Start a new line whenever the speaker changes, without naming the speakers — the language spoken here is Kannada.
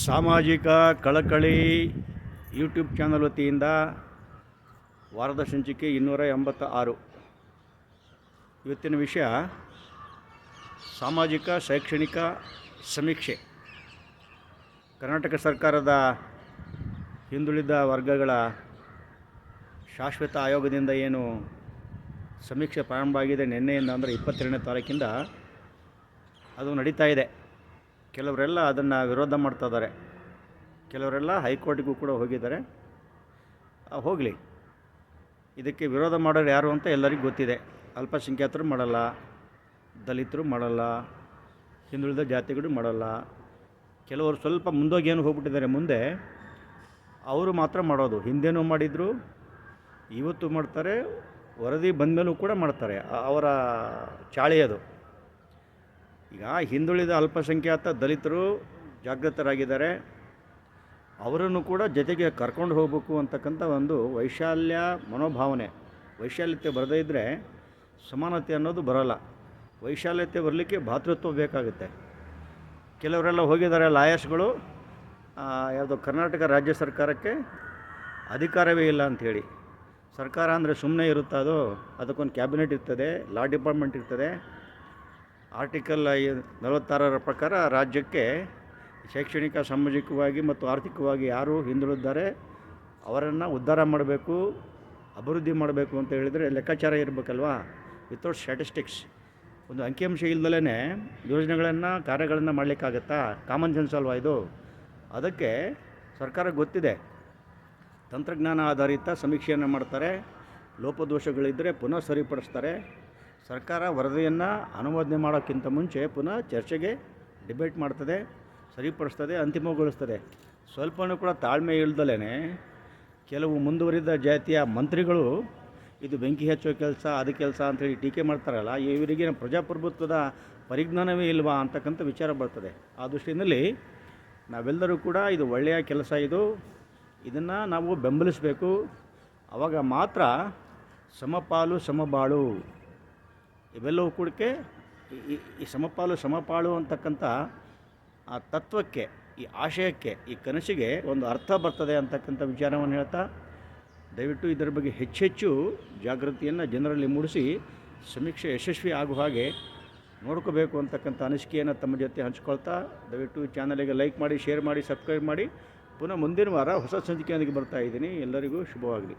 ಸಾಮಾಜಿಕ ಕಳಕಳಿ ಯೂಟ್ಯೂಬ್ ಚಾನಲ್ ವತಿಯಿಂದ ವಾರದ ಸಂಚಿಕೆ 286. ಇವತ್ತಿನ ವಿಷಯ ಸಾಮಾಜಿಕ ಶೈಕ್ಷಣಿಕ ಸಮೀಕ್ಷೆ. ಕರ್ನಾಟಕ ಸರ್ಕಾರದ ಹಿಂದುಳಿದ ವರ್ಗಗಳ ಶಾಶ್ವತ ಆಯೋಗದಿಂದ ಏನು ಸಮೀಕ್ಷೆ ಪ್ರಾರಂಭ ಆಗಿದೆ ನಿನ್ನೆಯಿಂದ, ಅಂದರೆ 22ನೇ ತಾರೀಕಿಂದ ಅದು ನಡೀತಾ ಇದೆ. ಕೆಲವರೆಲ್ಲ ಅದನ್ನು ವಿರೋಧ ಮಾಡ್ತಾ ಇದ್ದಾರೆ, ಕೆಲವರೆಲ್ಲ ಹೈಕೋರ್ಟಿಗೂ ಕೂಡ ಹೋಗಿದ್ದಾರೆ. ಹೋಗಲಿ, ಇದಕ್ಕೆ ವಿರೋಧ ಮಾಡೋರು ಯಾರು ಅಂತ ಎಲ್ಲರಿಗೂ ಗೊತ್ತಿದೆ. ಅಲ್ಪಸಂಖ್ಯಾತರು ಮಾಡಲ್ಲ, ದಲಿತರು ಮಾಡಲ್ಲ, ಹಿಂದುಳಿದ ಜಾತಿಗಳು ಮಾಡಲ್ಲ. ಕೆಲವರು ಸ್ವಲ್ಪ ಮುಂದೋಗಿ ಏನು ಹೋಗ್ಬಿಟ್ಟಿದ್ದಾರೆ, ಮುಂದೆ ಅವರು ಮಾತ್ರ ಮಾಡೋದು. ಹಿಂದೇನೂ ಮಾಡಿದರು, ಇವತ್ತು ಮಾಡ್ತಾರೆ, ವರದಿ ಬಂದಮೇಲೂ ಕೂಡ ಮಾಡ್ತಾರೆ. ಅವರ ಚಾಳಿ ಅದು. ಈಗ ಹಿಂದುಳಿದ ಅಲ್ಪಸಂಖ್ಯಾತ ದಲಿತರು ಜಾಗೃತರಾಗಿದ್ದಾರೆ, ಅವರನ್ನು ಕೂಡ ಜೊತೆಗೆ ಕರ್ಕೊಂಡು ಹೋಗಬೇಕು ಅಂತಕ್ಕಂಥ ಒಂದು ವೈಶಾಲ್ಯ ಮನೋಭಾವನೆ. ವೈಶಾಲ್ಯತೆ ಬರದೇ ಇದ್ದರೆ ಸಮಾನತೆ ಅನ್ನೋದು ಬರೋಲ್ಲ. ವೈಶಾಲ್ಯತೆ ಬರಲಿಕ್ಕೆ ಭಾತೃತ್ವ ಬೇಕಾಗುತ್ತೆ. ಕೆಲವರೆಲ್ಲ ಹೋಗಿದ್ದಾರೆ ಲಾಯರ್ಸ್ಗಳು, ಯಾವುದೋ ಕರ್ನಾಟಕ ರಾಜ್ಯ ಸರ್ಕಾರಕ್ಕೆ ಅಧಿಕಾರವೇ ಇಲ್ಲ ಅಂಥೇಳಿ. ಸರ್ಕಾರ ಅಂದರೆ ಸುಮ್ಮನೆ ಇರುತ್ತಾ? ಅದಕ್ಕೊಂದು ಕ್ಯಾಬಿನೆಟ್ ಇರ್ತದೆ, ಲಾ ಡಿಪಾರ್ಟ್ಮೆಂಟ್ ಇರ್ತದೆ. ಆರ್ಟಿಕಲ್ 46 ಪ್ರಕಾರ ರಾಜ್ಯಕ್ಕೆ ಶೈಕ್ಷಣಿಕ, ಸಾಮಾಜಿಕವಾಗಿ ಮತ್ತು ಆರ್ಥಿಕವಾಗಿ ಯಾರು ಹಿಂದುಳಿದಿದ್ದಾರೆ ಅವರನ್ನು ಉದ್ಧಾರ ಮಾಡಬೇಕು, ಅಭಿವೃದ್ಧಿ ಮಾಡಬೇಕು ಅಂತ ಹೇಳಿದರೆ ಲೆಕ್ಕಾಚಾರ ಇರಬೇಕಲ್ವಾ? ವಿತೌಟ್ ಸ್ಟ್ಯಾಟಿಸ್ಟಿಕ್ಸ್, ಒಂದು ಅಂಕಿಅಂಶ ಇಲ್ದಲೇ ಯೋಜನೆಗಳನ್ನು, ಕಾರ್ಯಗಳನ್ನು ಮಾಡಲಿಕ್ಕಾಗತ್ತಾ? ಕಾಮನ್ ಸೆನ್ಸ್ ಅಲ್ವಾ ಇದು? ಅದಕ್ಕೆ ಸರ್ಕಾರಕ್ಕೆ ಗೊತ್ತಿದೆ. ತಂತ್ರಜ್ಞಾನ ಆಧಾರಿತ ಸಮೀಕ್ಷೆಯನ್ನು ಮಾಡ್ತಾರೆ, ಲೋಪದೋಷಗಳಿದ್ದರೆ ಪುನಃ ಸರಿಪಡಿಸ್ತಾರೆ. ಸರ್ಕಾರ ವರದಿಯನ್ನು ಅನುಮೋದನೆ ಮಾಡೋಕ್ಕಿಂತ ಮುಂಚೆ ಪುನಃ ಚರ್ಚೆಗೆ ಡಿಬೇಟ್ ಮಾಡ್ತದೆ, ಸರಿಪಡಿಸ್ತದೆ, ಅಂತಿಮಗೊಳಿಸ್ತದೆ. ಸ್ವಲ್ಪನೂ ಕೂಡ ತಾಳ್ಮೆ ಇಲ್ದಲೇ ಕೆಲವು ಮುಂದುವರಿದ ಜಾತಿಯ ಮಂತ್ರಿಗಳು ಇದು ಬೆಂಕಿ ಹಚ್ಚೋ ಕೆಲಸ, ಅದು ಕೆಲಸ ಅಂಥೇಳಿ ಟೀಕೆ ಮಾಡ್ತಾರಲ್ಲ, ಇವರಿಗೆ ಪ್ರಜಾಪ್ರಭುತ್ವದ ಪರಿಜ್ಞಾನವೇ ಇಲ್ವಾ ಅಂತಕ್ಕಂಥ ವಿಚಾರ ಬರ್ತದೆ. ಆ ದೃಷ್ಟಿಯಲ್ಲಿ ನಾವೆಲ್ಲರೂ ಕೂಡ ಇದು ಒಳ್ಳೆಯ ಕೆಲಸ, ಇದನ್ನು ನಾವು ಬೆಂಬಲಿಸಬೇಕು. ಆವಾಗ ಮಾತ್ರ ಸಮಪಾಲು ಸಮಬಾಳು ಇವೆಲ್ಲವೂ ಕೂಡ ಈ ಸಮಪಾಲು ಅಂತಕ್ಕಂಥ ಆ ತತ್ವಕ್ಕೆ, ಈ ಆಶಯಕ್ಕೆ, ಈ ಕನಸಿಗೆ ಒಂದು ಅರ್ಥ ಬರ್ತದೆ ಅಂತಕ್ಕಂಥ ವಿಚಾರವನ್ನು ಹೇಳ್ತಾ, ದಯವಿಟ್ಟು ಇದರ ಬಗ್ಗೆ ಹೆಚ್ಚೆಚ್ಚು ಜಾಗೃತಿಯನ್ನು ಜನರಲ್ಲಿ ಮೂಡಿಸಿ ಸಮೀಕ್ಷೆ ಯಶಸ್ವಿ ಆಗುವ ಹಾಗೆ ನೋಡ್ಕೋಬೇಕು ಅಂತಕ್ಕಂಥ ಅನಿಸಿಕೆಯನ್ನು ತಮ್ಮ ಜೊತೆ ಹಂಚ್ಕೊಳ್ತಾ, ದಯವಿಟ್ಟು ಚಾನಲಿಗೆ ಲೈಕ್ ಮಾಡಿ, ಶೇರ್ ಮಾಡಿ, ಸಬ್ಸ್ಕ್ರೈಬ್ ಮಾಡಿ. ಪುನಃ ಮುಂದಿನ ವಾರ ಹೊಸ ಸಂಚಿಕೆಯೊಂದಿಗೆ ಬರ್ತಾ ಇದ್ದೀನಿ. ಎಲ್ಲರಿಗೂ ಶುಭವಾಗಲಿ.